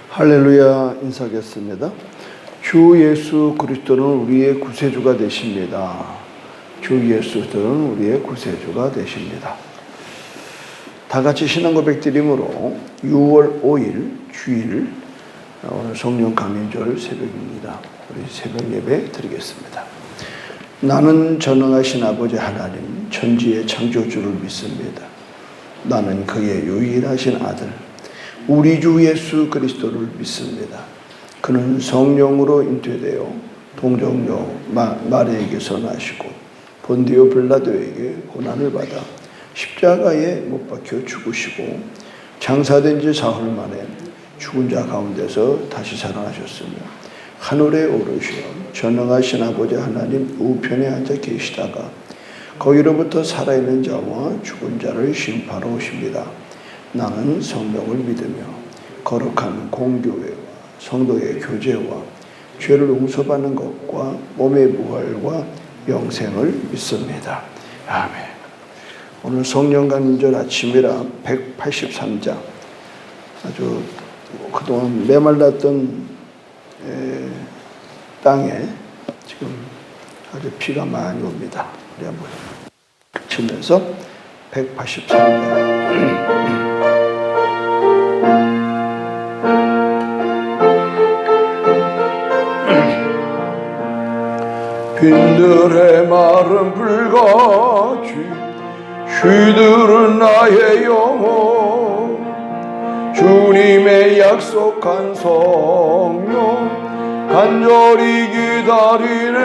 할렐루야 인사하겠습니다. 주 예수 그리스도는 우리의 구세주가 되십니다. 주 예수 그리스도는 우리의 구세주가 되십니다. 다 같이 신앙 고백 드림으로 6월 5일 주일 오늘 성령 강림절 새벽입니다. 우리 새벽 예배 드리겠습니다. 나는 전능하신 아버지 하나님 천지의 창조주를 믿습니다. 나는 그의 유일하신 아들 우리 주 예수 그리스도를 믿습니다. 그는 성령으로 잉태되어 동정녀 마리아에게서 나시고 본디오 빌라도에게 고난을 받아 십자가에 못 박혀 죽으시고 장사된 지 사흘 만에 죽은 자 가운데서 다시 살아나셨으며 하늘에 오르시어 전능하신 아버지 하나님 우편에 앉아 계시다가 거기로부터 살아있는 자와 죽은 자를 심판하러 오십니다. 나는 성령을 믿으며 거룩한 공교회와 성도의 교제와 죄를 용서받는 것과 몸의 부활과 영생을 믿습니다. 아멘. 오늘 성령 강림절 아침이라 183장 아주 그동안 메말랐던 땅에 지금 아주 비가 많이 옵니다. 우리 한번 치면서 183장 빈들의 마른 불같이 쉬들은 나의 영혼 주님의 약속한 성령 간절히 기다리네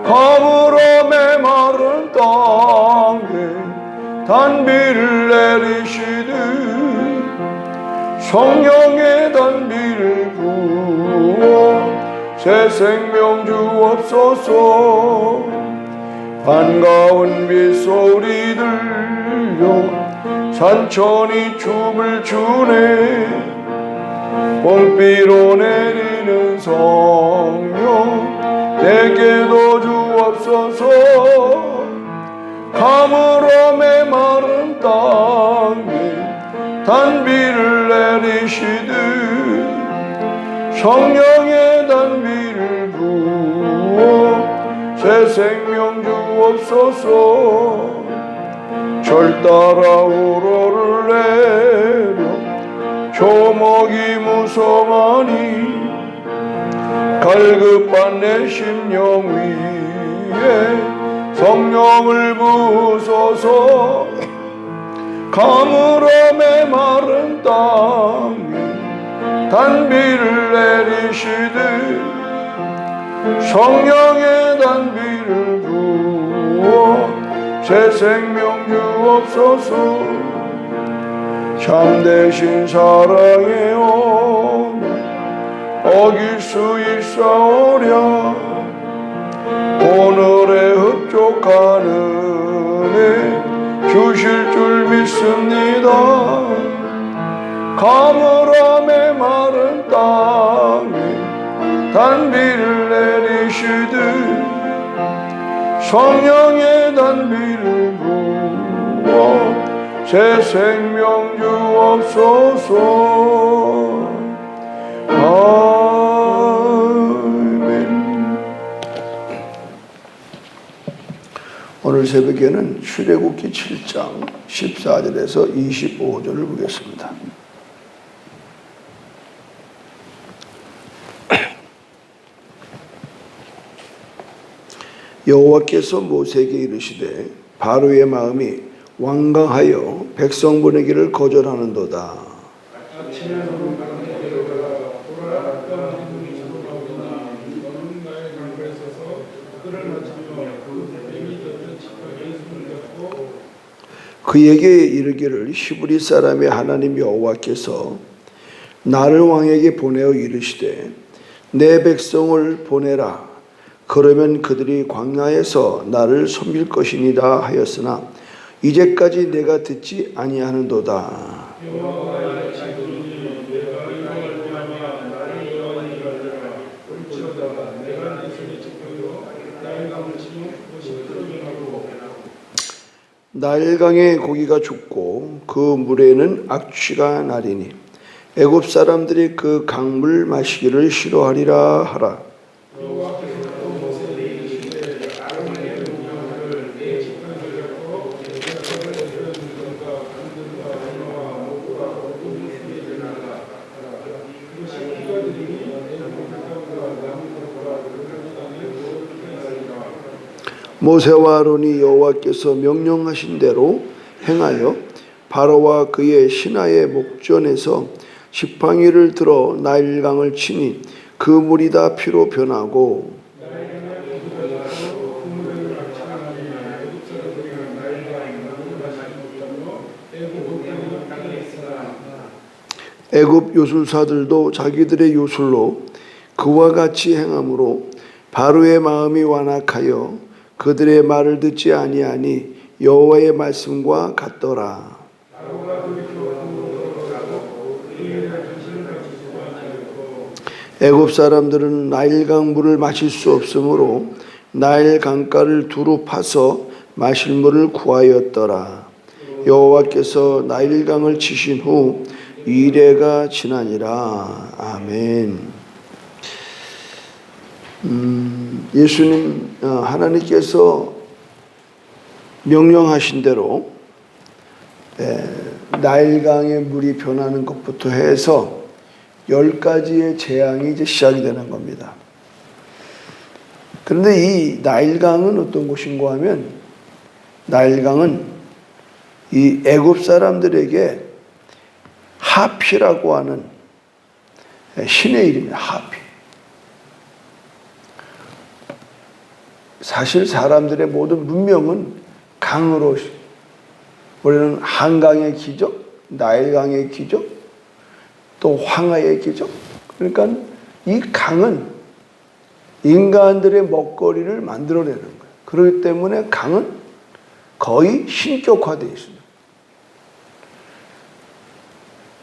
가물어 메마른 땅에 단비를 내리시듯 성령의 단비를 부어 새 생명 주옵소서 반가운 빗소리 들려 산천이 춤을 추네 봄비로 내리는 성령 내게도 주옵소서 가물어 메마른 땅에 단비를 내리시듯 성령의 단비를 부어 새 생명 주옵소서 절 따라 우러를 내려 조목이 무성하니 갈급한 내 심령 위에 성령을 부으소서 가물어 메마른 땅에 단비를 내리시듯 성령의 단비를 부어 새 생명 주옵소서 참되신 사랑의 언약 어길 수 있사오랴 오늘의 흡족한 은혜 주실 줄 믿습니다 가물어 메마른 땅에 단비를 내리시듯 성령의 단비를 부어 새 생명 주옵소서 아멘. 오늘 새벽에는 출애굽기 7장 14절에서 25절을 보겠습니다. 여호와께서 모세에게 이르시되 바로의 마음이 완강하여 백성 보내기를 거절하는도다. 그에게 이르기를 히브리 사람의 하나님 여호와께서 나를 왕에게 보내어 이르시되 내 백성을 보내라. 그러면 그들이 광야에서 나를 섬길 것이니라 하였으나 이제까지 내가 듣지 아니하는도다. 나일강에 고기가 죽고 그 물에는 악취가 나리니 애굽 사람들이 그 강물 마시기를 싫어하리라 하라. 모세와 아론이 여호와께서 명령하신 대로 행하여 바로와 그의 신하의 목전에서 지팡이를 들어 나일강을 치니 그 물이 다 피로 변하고 애굽 요술사들도 자기들의 요술로 그와 같이 행함으로 바로의 마음이 완악하여 그들의 말을 듣지 아니하니 여호와의 말씀과 같더라. 애굽 사람들은 나일강 물을 마실 수 없으므로 나일 강가를 두루 파서 마실 물을 구하였더라. 여호와께서 나일강을 치신 후 이레가 지나니라. 아멘. 예수님 하나님께서 명령하신 대로 나일강의 물이 변하는 것부터 해서 10가지의 재앙이 이제 시작이 되는 겁니다. 그런데 이 나일강은 어떤 곳인가 하면 나일강은 이 애굽 사람들에게 하피라고 하는 신의 이름이에요. 하피. 사실 사람들의 모든 문명은 강으로, 우리는 한강의 기적, 나일강의 기적, 또 황하의 기적. 그러니까 이 강은 인간들의 먹거리를 만들어내는 거예요. 그렇기 때문에 강은 거의 신격화되어 있습니다.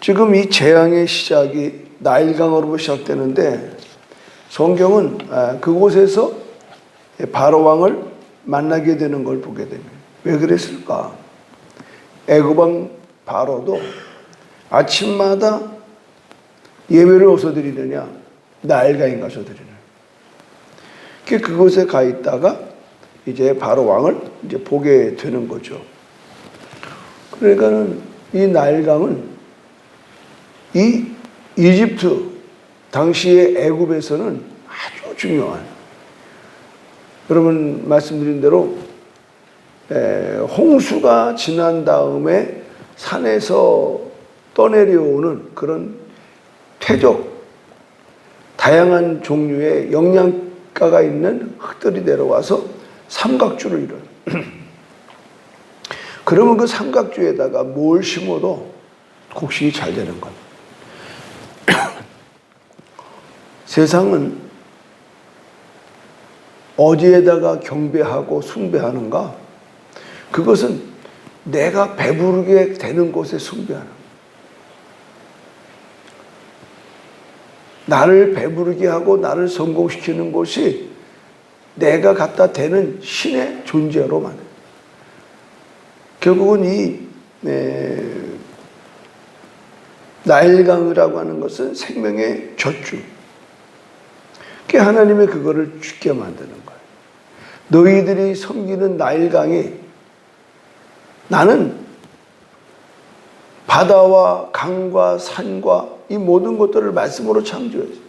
지금 이 재앙의 시작이 나일강으로 시작되는데 성경은 그곳에서 바로 왕을 만나게 되는 걸 보게 됩니다. 왜 그랬을까? 애굽 왕 바로도 아침마다 예배를 어디서 드리느냐? 나일강에 가서 드리는. 그곳에 가 있다가 이제 바로 왕을 이제 보게 되는 거죠. 그러니까는 이 나일강은 이 이집트 당시의 애굽에서는 아주 중요한, 여러분 말씀드린 대로 홍수가 지난 다음에 산에서 떠내려오는 그런 퇴적, 다양한 종류의 영양가가 있는 흙들이 내려와서 삼각주를 이뤄요. 그러면 그 삼각주에다가 뭘 심어도 곡식이 잘 되는 겁니다. 세상은 어디에다가 경배하고 숭배하는가? 그것은 내가 배부르게 되는 곳에 숭배하는 거예요. 나를 배부르게 하고 나를 성공시키는 곳이 내가 갖다 대는 신의 존재로 만해요. 결국은 이 나일강이라고 하는 것은 생명의 젖주. 하나님이 그거를 죽게 만드는 거예요. 너희들이 섬기는 나일강이, 나는 바다와 강과 산과 이 모든 것들을 말씀으로 창조했어요.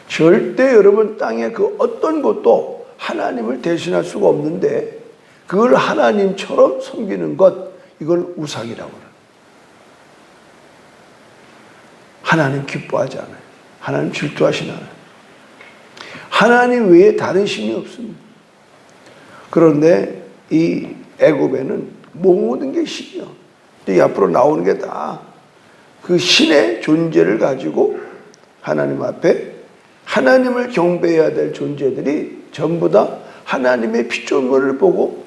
절대 여러분 땅의 그 어떤 것도 하나님을 대신할 수가 없는데 그걸 하나님처럼 섬기는 것, 이걸 우상이라고 해요. 하나님 기뻐하지 않아요. 하나님 질투하시지 않아요. 하나님 외에 다른 신이 없습니다. 그런데 이 애굽에는 모든 게 신이요. 이 앞으로 나오는 게 다 그 신의 존재를 가지고 하나님 앞에 하나님을 경배해야 될 존재들이 전부 다 하나님의 피조물을 보고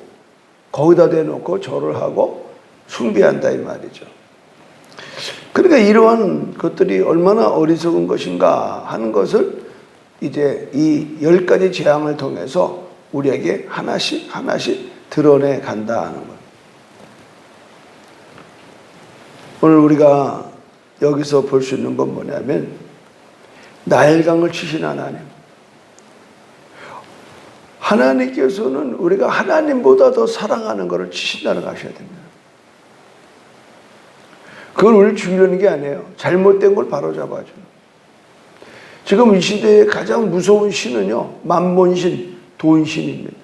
거기다 대놓고 절을 하고 숭배한다 이 말이죠. 그러니까 이러한 것들이 얼마나 어리석은 것인가 하는 것을 이제 이 10가지 재앙을 통해서 우리에게 하나씩 하나씩 드러내 간다 하는 거예요. 오늘 우리가 여기서 볼 수 있는 건 뭐냐면 나일강을 치신 하나님. 하나님께서는 우리가 하나님보다 더 사랑하는 것을 치신다는 걸 아셔야 됩니다. 그건 우리를 죽이려는 게 아니에요. 잘못된 걸 바로잡아줘요. 지금 이 시대에 가장 무서운 신은요, 만몬신, 돈신입니다.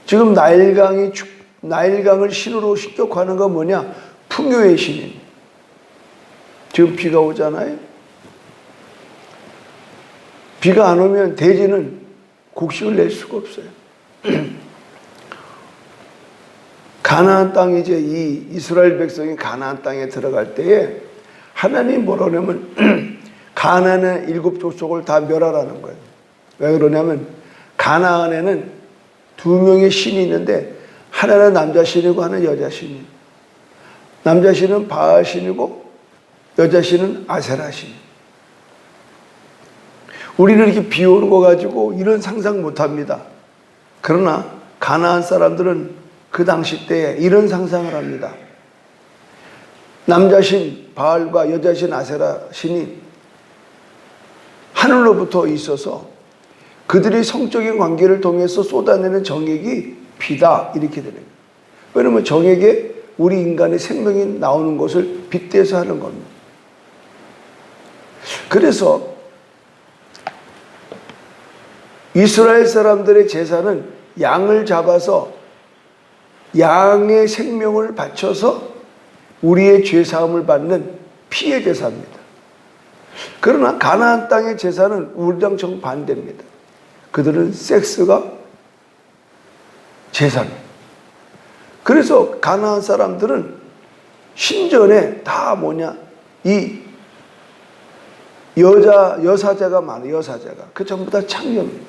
지금 나일강을 신으로 식격하는 건 뭐냐? 풍요의 신입니다. 지금 비가 오잖아요. 비가 안 오면 대지는 곡식을 낼 수가 없어요. 가나안 땅, 이제 이 이스라엘 백성이 가나안 땅에 들어갈 때에 하나님 뭐라 그러냐면 가나안의 7 족속을 다 멸하라는 거예요. 왜 그러냐면 가나안에는 2명의 신이 있는데 하나는 남자 신이고 하나는 여자 신이에요. 남자 신은 바알 신이고 여자 신은 아세라 신이에요. 우리는 이렇게 비 오는 거 가지고 이런 상상 못 합니다. 그러나 가나안 사람들은 그 당시 때에 이런 상상을 합니다. 남자 신 바알과 여자 신 아세라 신이 하늘로부터 있어서 그들의 성적인 관계를 통해서 쏟아내는 정액이 비다, 이렇게 되는 거예요. 왜냐하면 정액에 우리 인간의 생명이 나오는 것을 빗대서 하는 겁니다. 그래서 이스라엘 사람들의 제사는 양을 잡아서 양의 생명을 바쳐서 우리의 죄사함을 받는 피의 제사입니다. 그러나 가나안 땅의 제사는 우리랑 정반대입니다. 그들은 섹스가 제사입니다. 그래서 가나안 사람들은 신전에 다 뭐냐, 이 여사제가 많아요. 여사제가. 그 전부 다 창녀입니다.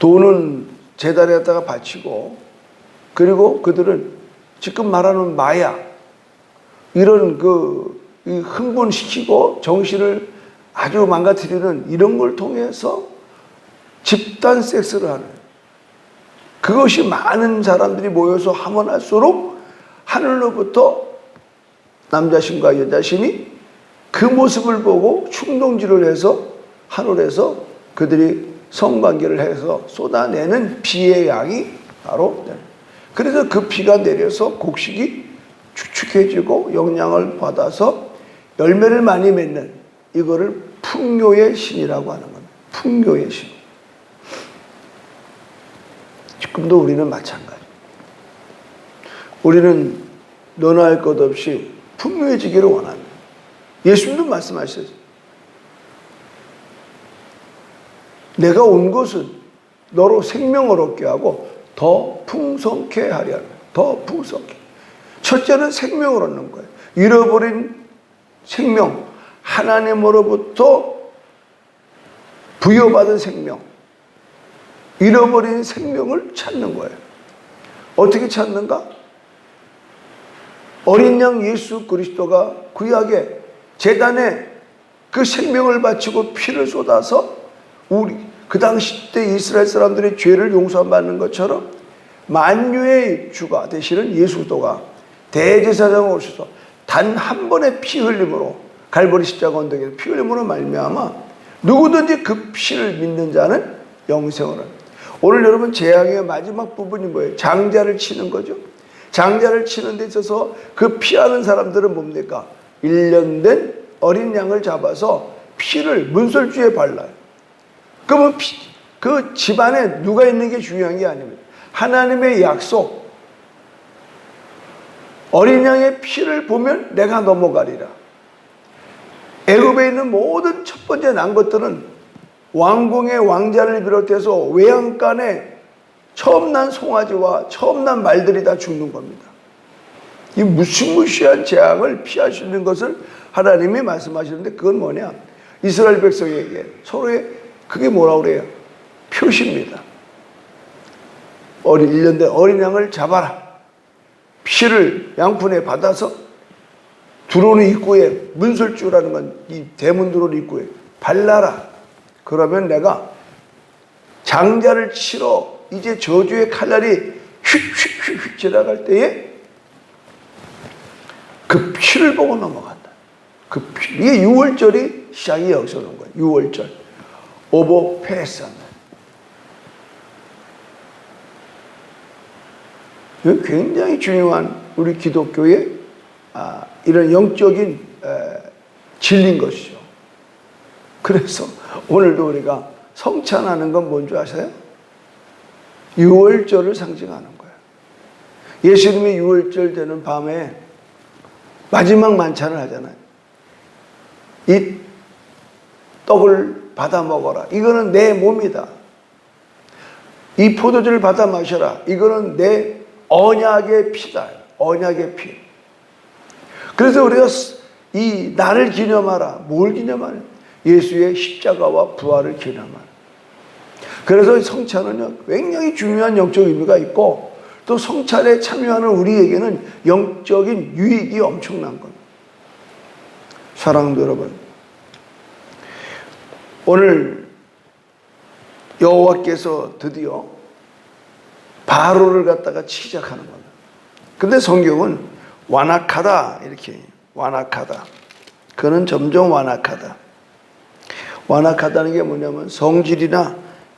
돈은 제단에다가 바치고, 그리고 그들은 지금 말하는 마약, 이런 흥분시키고 정신을 아주 망가뜨리는 이런 걸 통해서 집단 섹스를 하는, 그것이 많은 사람들이 모여서 하면 할수록 하늘로부터 남자신과 여자신이 그 모습을 보고 충동질을 해서 하늘에서 그들이 성관계를 해서 쏟아내는 비의 양이 바로, 그래서 그 비가 내려서 곡식이 축축해지고 영양을 받아서 열매를 많이 맺는, 이거를 풍요의 신이라고 하는 겁니다. 풍요의 신. 지금도 우리는 마찬가지. 우리는 너나 할 것 없이 풍요해지기를 원합니다. 예수님도 말씀하셨어요. 내가 온 것은 너로 생명을 얻게 하고 더 풍성케 하려 합니다. 더 풍성케. 첫째는 생명을 얻는 거예요. 잃어버린 생명, 하나님으로부터 부여받은 생명, 잃어버린 생명을 찾는 거예요. 어떻게 찾는가? 어린 양 예수 그리스도가 구약에 제단에 그 생명을 바치고 피를 쏟아서 우리 그 당시 때 이스라엘 사람들의 죄를 용서받는 것처럼 만유의 주가 되시는 예수 그리스도가 대제사장으로 오셔서 단 한 번의 피 흘림으로, 갈보리 십자가 언덕에서 피 흘림으로 말미암아 누구든지 그 피를 믿는 자는 영생을 합니다. 오늘 여러분 재앙의 마지막 부분이 뭐예요? 장자를 치는 거죠. 장자를 치는 데 있어서 그 피하는 사람들은 뭡니까? 1년 된 어린 양을 잡아서 피를 문설주에 발라요. 그러면 그 집안에 누가 있는 게 중요한 게 아닙니다. 하나님의 약속, 어린 양의 피를 보면 내가 넘어가리라. 애굽에 있는 모든 첫 번째 난 것들은 왕궁의 왕자를 비롯해서 외양간에 처음 난 송아지와 처음 난 말들이 다 죽는 겁니다. 이 무시무시한 재앙을 피할 수 있는 것을 하나님이 말씀하시는데, 그건 뭐냐? 이스라엘 백성에게 서로의, 그게 뭐라고 그래요? 표시입니다. 1년 된 어린 양을 잡아라. 피를 양푼에 받아서 들어오는 입구에, 문설주라는 건 이 대문 들어오는 입구에 발라라. 그러면 내가 장자를 치러 이제 저주의 칼날이 휙휙휙휙 지나갈 때에 그 피를 보고 넘어간다. 그 피, 이게 6월절이 시작이 여기서 오는 거예요. 6월절. 오버 패스한다. 이거 굉장히 중요한 우리 기독교의 이런 영적인 진리인 것이죠. 그래서 오늘도 우리가 성찬하는 건 뭔지 아세요? 6월절을 상징하는 거예요. 예수님이 6월절 되는 밤에 마지막 만찬을 하잖아요. 이 떡을 받아 먹어라. 이거는 내 몸이다. 이 포도주를 받아 마셔라. 이거는 내 언약의 피다. 언약의 피. 그래서 우리가 이 날을 기념하라. 뭘 기념하냐? 예수의 십자가와 부활을 기념하라. 그래서 성찬은요, 굉장히 중요한 영적 의미가 있고, 또 성찬에 참여하는 우리에게는 영적인 유익이 엄청난 겁니다. 사랑하는 여러분, 오늘 여호와께서 드디어 바로를 갖다가 시작하는 겁니다. 근데 성경은 완악하다 이렇게 완악하다. 그는 점점 완악하다. 완악하다는 게 뭐냐면 성질이나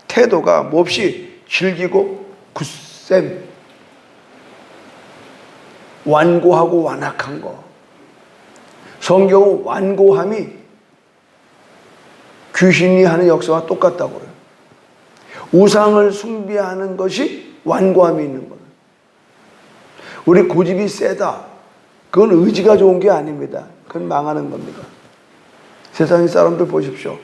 태도가 몹시 질기고 굳셈, 완고하고 완악한 거. 성경은 완고함이 귀신이 하는 역사와 똑같다고 그래요. 우상을 숭배하는 것이 완고함이 있는 거예요. 우리 고집이 세다. 그건 의지가 좋은 게 아닙니다. 그건 망하는 겁니다. 세상 사람들 보십시오.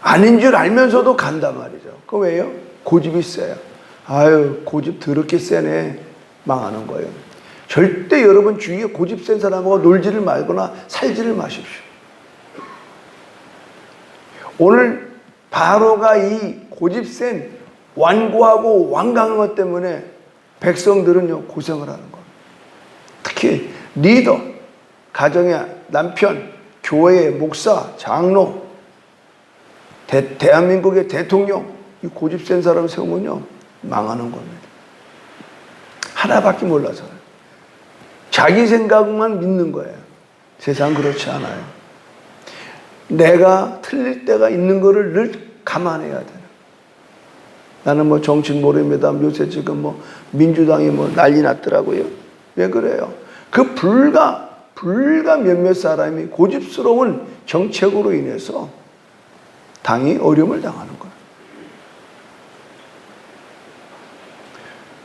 아닌 줄 알면서도 간단 말이죠. 그거 왜요? 고집이 세요. 아유, 고집 더럽게 세네. 망하는 거예요. 절대 여러분 주위에 고집 센 사람하고 놀지를 말거나 살지를 마십시오. 오늘 바로가 이 고집 센 완고하고 완강한 것 때문에 백성들은요 고생을 하는 거예요. 특히 리더, 가정의 남편, 교회의 목사, 장로, 대한민국의 대통령, 이 고집 센 사람 세우면요 망하는 겁니다. 하나밖에 몰라서 자기 생각만 믿는 거예요. 세상 그렇지 않아요. 내가 틀릴 때가 있는 거를 늘 감안해야 돼요. 나는 뭐 정치는 모릅니다. 요새 지금 뭐 민주당이 뭐 난리 났더라고요. 왜 그래요? 그 불과 몇몇 사람이 고집스러운 정책으로 인해서 당이 어려움을 당하는 거예요.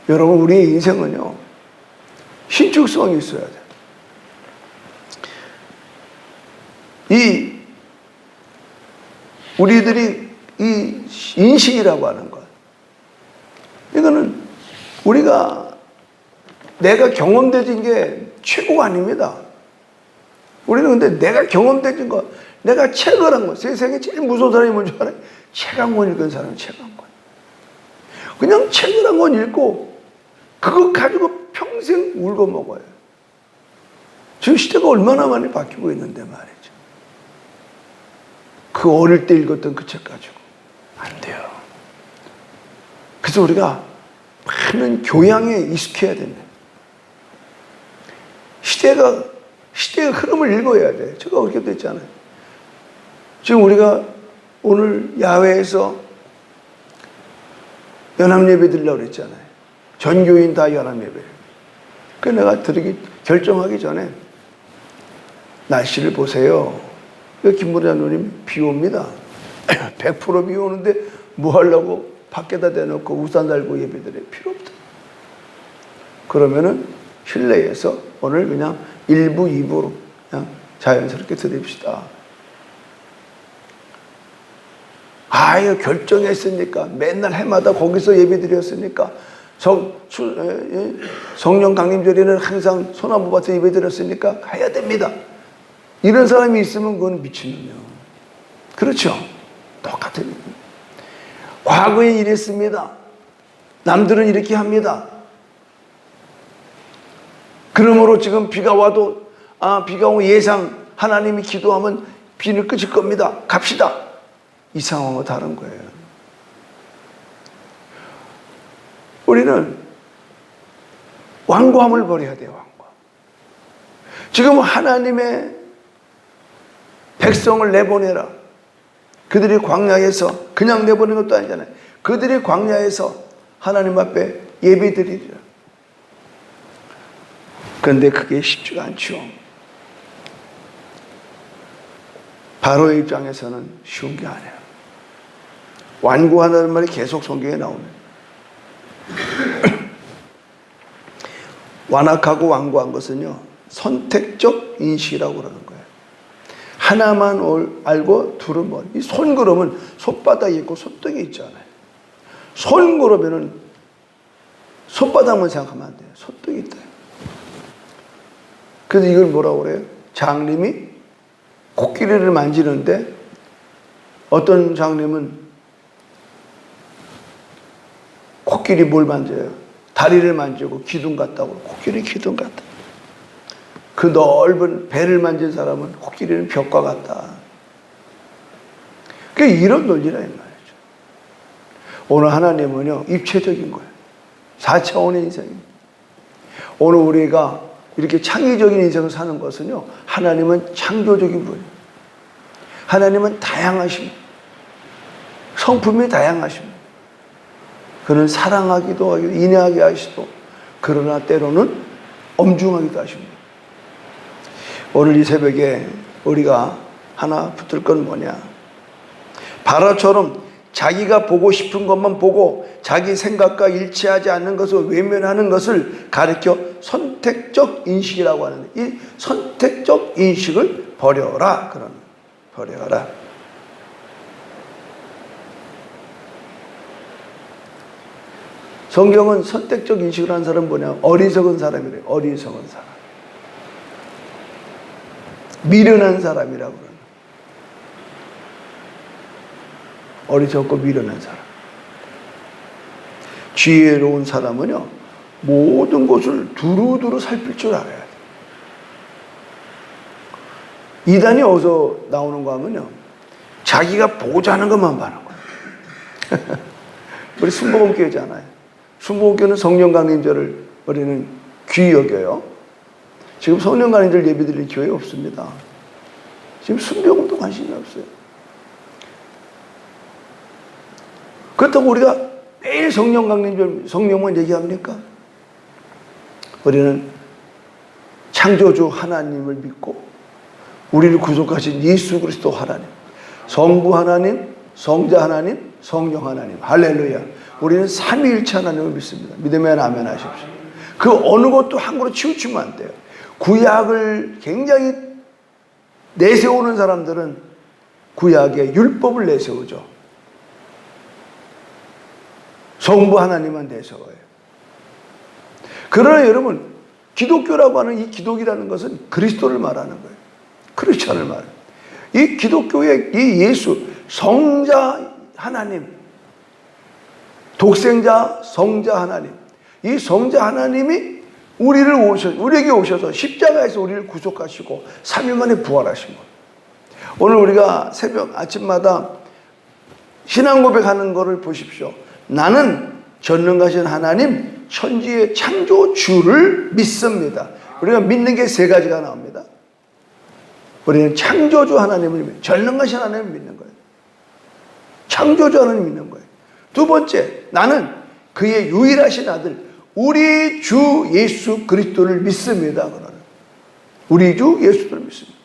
여러분, 우리의 인생은요 신축성이 있어야 돼요. 우리들이 이 인식이라고 하는 것, 이거는 내가 경험되진 게 최고가 아닙니다. 우리는 근데 내가 경험되진 거, 내가 책을 한 거, 세상에 제일 무서운 사람이 뭔지 알아요? 책 한 권 읽은 사람은 책 한 권. 그냥 책을 한 권 읽고 그거 가지고 평생 울고 먹어요. 지금 시대가 얼마나 많이 바뀌고 있는데 말이죠. 그 어릴 때 읽었던 그 책 가지고 안 돼요. 그래서 우리가 많은 교양에 익숙해야 된다. 시대의 흐름을 읽어야 돼. 제가 그렇게 됐잖아요. 지금 우리가 오늘 야외에서 연합예배 드리려고 그랬잖아요. 전 교인 다 연합예배. 그래서 내가 결정하기 전에 날씨를 보세요. 김무자 누님 비 옵니다. 100% 비 오는데 뭐 하려고 밖에다 대놓고 우산 달고 예배 드릴 필요 없다. 그러면은 실내에서 오늘 그냥 1부, 2부로 그냥 자연스럽게 드립시다. 아유, 결정했으니까 맨날 해마다 거기서 예배 드렸으니까 성령 강림절에는 항상 소나무밭에 예배 드렸으니까 가야 됩니다. 이런 사람이 있으면 그건 미친놈이요. 그렇죠? 똑같은. 과거에 이랬습니다. 남들은 이렇게 합니다. 그러므로 지금 비가 와도 비가 오면 예상 하나님이 기도하면 비는 끝일 겁니다. 갑시다. 이 상황은 다른 거예요. 우리는 완고함을 버려야 돼요. 완고함. 지금 하나님의 백성을 내보내라. 그들이 광야에서 그냥 내보내는 것도 아니잖아요. 그들이 광야에서 하나님 앞에 예배드리리라. 그런데 그게 쉽지가 않죠. 바로의 입장에서는 쉬운 게 아니에요. 완고하다는 말이 계속 성경에 나오네. 완악하고 완고한 것은요, 선택적 인식이라고 그러는 거예요. 하나만 알고 둘은 뭐, 이 손그러면 손바닥이 있고 손등이 있잖아요. 손그러면은 손바닥만 생각하면 안 돼요. 손등이 있다. 그래서 이걸 뭐라고 그래요? 장님이 코끼리를 만지는데 어떤 장님은 코끼리 뭘 만져요? 다리를 만지고 기둥 같다고. 코끼리 기둥 같다. 그 넓은 배를 만진 사람은 코끼리는 벽과 같다. 그게 이런 논리라 이 말이죠. 오늘 하나님은요, 입체적인 거예요. 4차원의 인생입니다. 오늘 우리가 이렇게 창의적인 인생을 사는 것은요, 하나님은 창조적인 분이에요. 하나님은 다양하십니다. 성품이 다양하십니다. 그는 사랑하기도 하기도 인내하게 하시고, 그러나 때로는 엄중하기도 하십니다. 오늘 이 새벽에 우리가 하나 붙들 건 뭐냐? 바로처럼 자기가 보고 싶은 것만 보고 자기 생각과 일치하지 않는 것을 외면하는 것을 가리켜 선택적 인식이라고 하는데, 이 선택적 인식을 버려라. 버려라. 성경은 선택적 인식을 하는 사람은 뭐냐? 어리석은 사람이래요. 어리석은 사람. 미련한 사람이라고 그러는. 어리석고 미련한 사람. 지혜로운 사람은요, 모든 것을 두루두루 살필 줄 알아야 돼. 이단이 어디서 나오는가 하면요, 자기가 보고자 하는 것만 봐는 거예요. 우리 순복음교회잖아요. 순복음교회는 성령 강림절을 우리는 귀히 여겨요. 지금 성령 강림절 예배 드릴 교회 없습니다. 지금 순복음도 관심이 없어요. 그렇다고 우리가 매일 성령 강림절 성령만 얘기합니까? 우리는 창조주 하나님을 믿고 우리를 구속하신 예수 그리스도 하나님, 성부 하나님, 성자 하나님, 성령 하나님, 할렐루야. 우리는 삼위일체 하나님을 믿습니다. 믿으면 아멘 하십시오. 그 어느 것도 한 그릇 치우치면 안 돼요. 구약을 굉장히 내세우는 사람들은 구약의 율법을 내세우죠. 성부 하나님만 내세워요. 그러나 여러분, 기독교라고 하는 이 기독이라는 것은 그리스도를 말하는 거예요. 크리스천을 말해요. 이 기독교의 이 예수, 성자 하나님, 독생자 성자 하나님, 이 성자 하나님이 우리에게 오셔서 십자가에서 우리를 구속하시고 3일 만에 부활하신 거예요. 오늘 우리가 새벽 아침마다 신앙 고백하는 것을 보십시오. 나는 전능하신 하나님, 천지의 창조주를 믿습니다. 우리가 믿는 게 세 가지가 나옵니다. 우리는 창조주 하나님을 믿는, 전능하신 하나님을 믿는 거예요. 창조주 하나님을 믿는 거예요. 두 번째, 나는 그의 유일하신 아들, 우리 주 예수 그리스도를 믿습니다. 우리 주 예수를 믿습니다.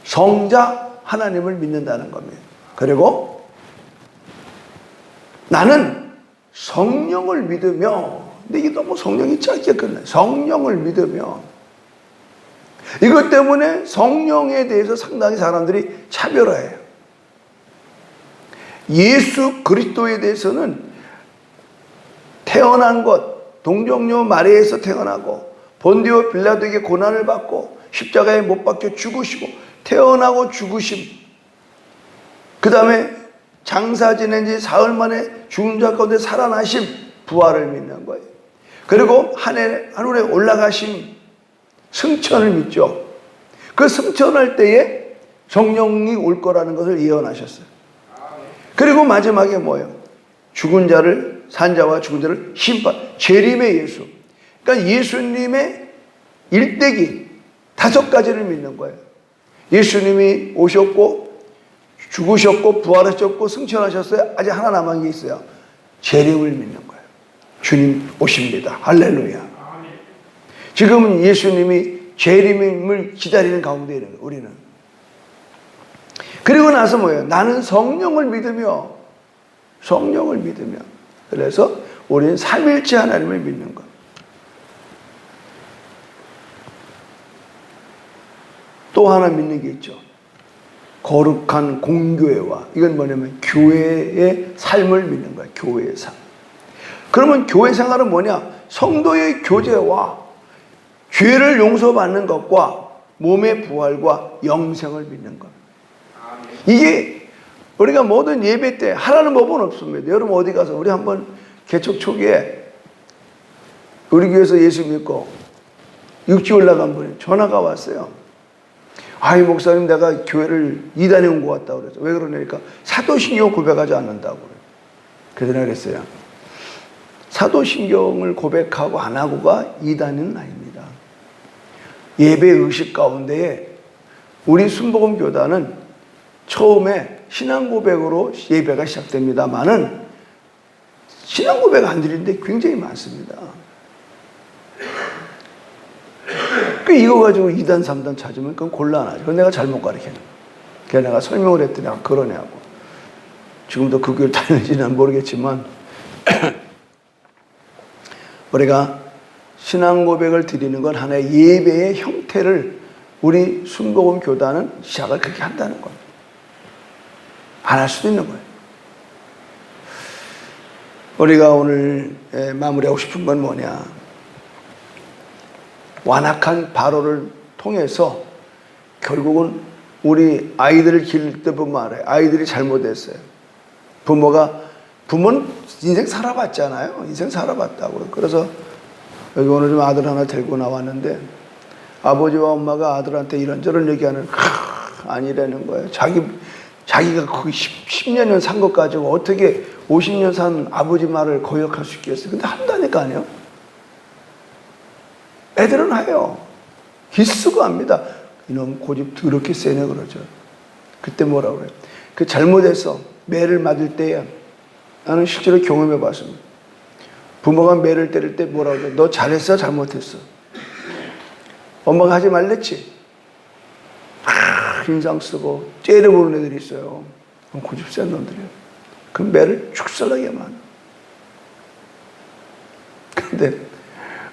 성자 하나님을 믿는다는 겁니다. 그리고 나는 성령을 믿으며, 근데 이게 너무 성령이 짧게 끝나요. 성령을 믿으며, 이것 때문에 성령에 대해서 상당히 사람들이 차별화해요. 예수 그리스도에 대해서는 태어난 것, 동정녀 마리아에서 태어나고 본디오 빌라도에게 고난을 받고 십자가에 못 박혀 죽으시고 태어나고 죽으심, 그 다음에 장사 지낸 지 사흘 만에 죽은 자 가운데 살아나심, 부활을 믿는 거예요. 그리고 하늘에 올라가심, 승천을 믿죠. 그 승천할 때에 성령이 올 거라는 것을 예언하셨어요. 그리고 마지막에 뭐예요? 죽은 자를, 산자와 죽은 자를 심판, 재림의 예수. 그러니까 예수님의 일대기, 5가지를 믿는 거예요. 예수님이 오셨고 죽으셨고 부활하셨고 승천하셨어요. 아직 하나 남은 게 있어요. 재림을 믿는 거예요. 주님 오십니다. 할렐루야. 지금은 예수님이 재림을 기다리는 가운데 있는 거예요. 우리는. 그리고 나서 뭐예요? 나는 성령을 믿으며 그래서 우리는 삼일째 하나님을 믿는 거예요. 또 하나 믿는 게 있죠. 거룩한 공교회와, 이건 뭐냐면 교회의 삶을 믿는 거예요. 교회의 삶. 그러면 교회 생활은 뭐냐? 성도의 교제와 죄를 용서받는 것과 몸의 부활과 영생을 믿는 것. 이게 우리가 모든 예배 때 하라는 법은 없습니다. 여러분 어디 가서 우리 한번 개척 초기에 우리 교회에서 예수 믿고 육지 올라간 분이 전화가 왔어요. 아이 목사님, 내가 교회를 이단에 온 것 같다고 그랬죠. 왜 그러냐니까 사도신경 고백하지 않는다고. 그래서 내가 그랬어요. 사도신경을 고백하고 안 하고가 이단은 아닙니다. 예배 의식 가운데에 우리 순복음교단은 처음에 신앙 고백으로 예배가 시작됩니다만은 신앙 고백 안 드리는데 굉장히 많습니다. 이거 가지고 2단, 3단 찾으면 그건 곤란하죠. 그건 내가 잘못 가르치는 거예요. 그래서 내가 설명을 했더니 그러냐고. 지금도 그 교회를 다니는지는 모르겠지만 우리가 신앙 고백을 드리는 건 하나의 예배의 형태를 우리 순복음 교단은 시작을 그렇게 한다는 거예요. 안 할 수도 있는 거예요. 우리가 오늘 마무리하고 싶은 건 뭐냐? 완악한 바로를 통해서 결국은 우리 아이들을 기를 때 보면 알아요. 아이들이 잘못했어요. 부모는 인생 살아봤잖아요. 인생 살아봤다고. 그래서 여기 오늘 좀 아들 하나 데리고 나왔는데 아버지와 엄마가 아들한테 이런저런 얘기하는 아니라는 거예요. 자기가 거기 10년 산 것 가지고 어떻게 50년 산 아버지 말을 거역할 수 있겠어요. 근데 한다니까요. 애들은 해요. 기쓰고 합니다. 이놈 고집 더럽게 세네 그러죠. 그때 뭐라고 그래요? 그 잘못해서 매를 맞을 때에 나는 실제로 경험해 봤습니다. 부모가 매를 때릴 때 뭐라고 그래요? 너 잘했어? 잘못했어? 엄마가 하지 말랬지? 인상 쓰고 째려보는 애들이 있어요. 고집 센 놈들이요. 그 매를 축살나게 많아. 근데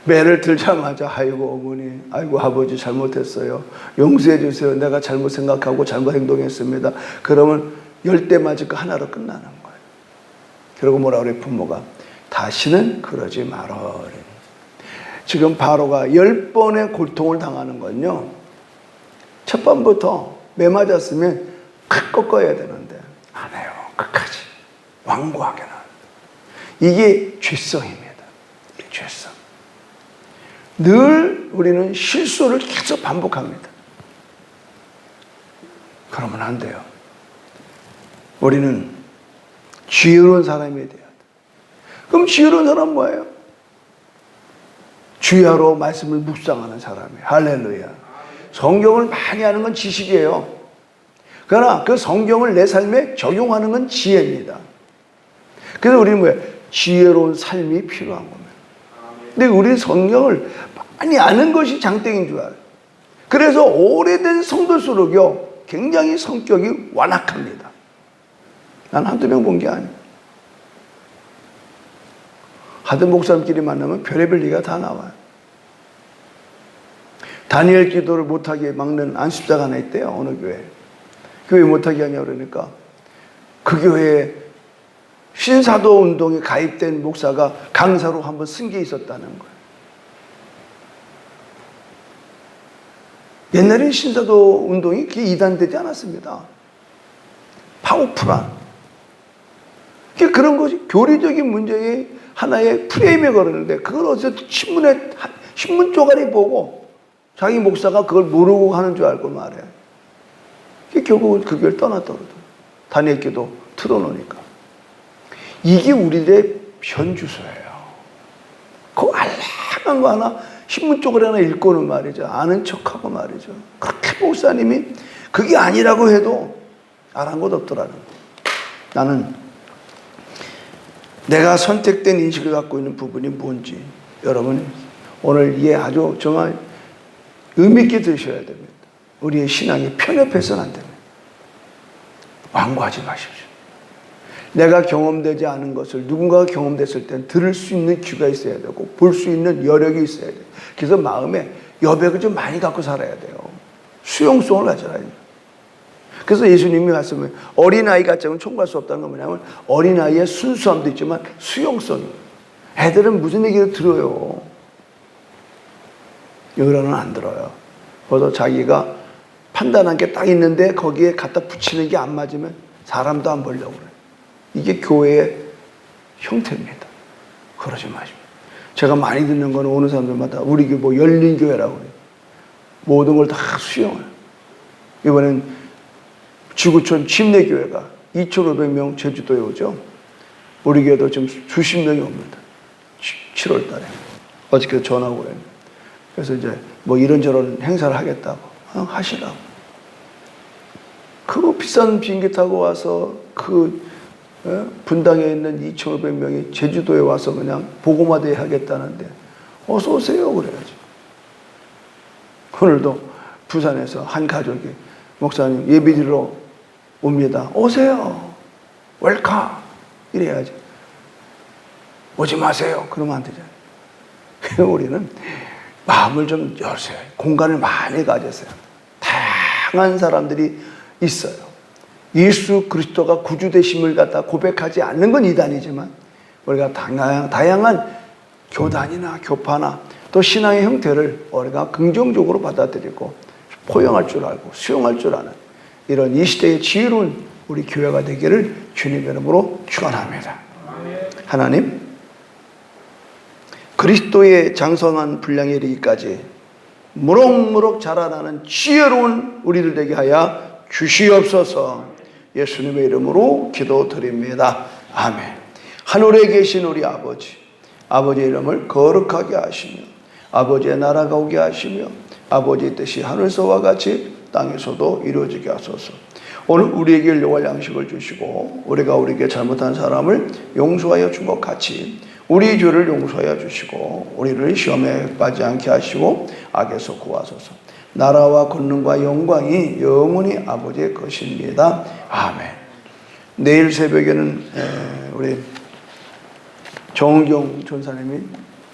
매를 들자마자 아이고 어머니, 아이고 아버지 잘못했어요. 용서해 주세요. 내가 잘못 생각하고 잘못 행동했습니다. 그러면 10대 맞을 거 하나로 끝나는 거예요. 그리고 뭐라 그래 부모가 다시는 그러지 말어. 지금 바로가 10번의 고통을 당하는 건요. 첫 번부터 매 맞았으면 꺾어야 되는데 안 해요. 끝까지 완고하게 나와요. 이게 죄성입니다. 이게 죄성. 늘 우리는 실수를 계속 반복합니다. 그러면 안 돼요. 우리는 지혜로운 사람이 돼야 돼. 그럼 지혜로운 사람은 뭐예요? 주야로 말씀을 묵상하는 사람이에요. 할렐루야. 성경을 많이 하는 건 지식이에요. 그러나 그 성경을 내 삶에 적용하는 건 지혜입니다. 그래서 우리는 뭐예요? 지혜로운 삶이 필요한 겁니다. 근데 우리는 성경을 많이 아는 것이 장땡인 줄 알아요. 그래서 오래된 성도일수록요 굉장히 성격이 완악합니다. 난 한두 명 본 게 아니에요. 하든 목사님끼리 만나면 별의별 얘기가 다 나와요. 다니엘 기도를 못하게 막는 안식자가 하나 있대요. 어느 교회. 교회 못하게 하냐 그러니까 그 교회에 신사도 운동에 가입된 목사가 강사로 한번 쓴 게 있었다는 거예요. 옛날에 신사도 운동이 그게 이단되지 않았습니다. 파워풀한. 그런 것이 교리적인 문제의 하나의 프레임에 걸었는데 그걸 어디서 신문 쪼가리 보고 자기 목사가 그걸 모르고 하는 줄 알고 말이에요. 결국은 그 교회를 떠났더라고요. 다니엘 기도 틀어놓으니까. 이게 우리들의 현주소예요. 그 알량한 거 하나 신문 쪽을 하나 읽고는 말이죠. 아는 척하고 말이죠. 그렇게 목사님이 그게 아니라고 해도 아랑곳 없더라는 거예요. 나는 내가 선택된 인식을 갖고 있는 부분이 뭔지 여러분 오늘 이해 아주 정말 의미 있게 들으셔야 됩니다. 우리의 신앙이 편협해서는 안 됩니다. 완고하지 마십시오. 내가 경험되지 않은 것을 누군가가 경험됐을 땐 들을 수 있는 귀가 있어야 되고 볼 수 있는 여력이 있어야 돼요. 그래서 마음에 여백을 좀 많이 갖고 살아야 돼요. 수용성을 가져야 돼요. 그래서 예수님이 말씀을 어린아이 같지는 총괄 수 없다는 건 뭐냐면 어린아이의 순수함도 있지만 수용성이 애들은 무슨 얘기를 들어요. 여러분은 안 들어요. 그래서 자기가 판단한 게 딱 있는데 거기에 갖다 붙이는 게 안 맞으면 사람도 안 보려고 그래요. 이게 교회의 형태입니다. 그러지 마십시오. 제가 많이 듣는 거는 오는 사람들마다 우리 교회 뭐 열린 교회라고 그래요. 모든 걸 다 수용해요. 이번엔 지구촌 침례교회가 2,500명 제주도에 오죠. 우리 교회도 지금 수십 명이 옵니다. 7월 달에. 어저께 전화가 오래요. 그래서 이제 뭐 이런저런 행사를 하겠다고. 하시라고. 그 비싼 비행기 타고 와서 그 분당에 있는 2,500명이 제주도에 와서 그냥 보고마대 하겠다는데 어서 오세요 그래야지. 오늘도 부산에서 한 가족이 목사님 예비드리러 옵니다. 오세요. 웰컴. 이래야지. 오지 마세요. 그러면 안 되잖아요. 우리는 마음을 좀 여세요. 공간을 많이 가졌어요. 다양한 사람들이 있어요. 예수 그리스도가 구주 되심을 갖다 고백하지 않는 건 이단이지만 우리가 다양한 교단이나 교파나 또 신앙의 형태를 우리가 긍정적으로 받아들이고 포용할 줄 알고 수용할 줄 아는 이런 이 시대의 지혜로운 우리 교회가 되기를 주님의 이름으로 축원합니다. 하나님, 그리스도의 장성한 분량에 이르기까지 무럭무럭 자라나는 지혜로운 우리들 되게 하여 주시옵소서. 예수님의 이름으로 기도드립니다. 아멘. 하늘에 계신 우리 아버지, 아버지의 이름을 거룩하게 하시며 아버지의 나라가 오게 하시며 아버지의 뜻이 하늘서와 같이 땅에서도 이루어지게 하소서. 오늘 우리에게 일용할 양식을 주시고 우리가 우리에게 잘못한 사람을 용서하여 준 것 같이 우리 죄를 용서하여 주시고 우리를 시험에 빠지지 않게 하시고 악에서 구하소서. 나라와 권능과 영광이 영원히 아버지의 것입니다. 아멘. 내일 새벽에는 우리 정은경 전사님이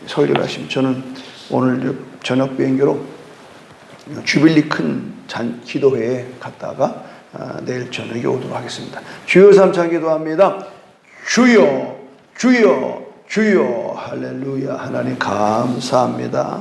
설교 하시면 저는 오늘 저녁 비행기로 주빌리 큰 기도회에 갔다가 내일 저녁에 오도록 하겠습니다. 주여 삼창 기도합니다. 주여 주여 주여 할렐루야. 하나님 감사합니다.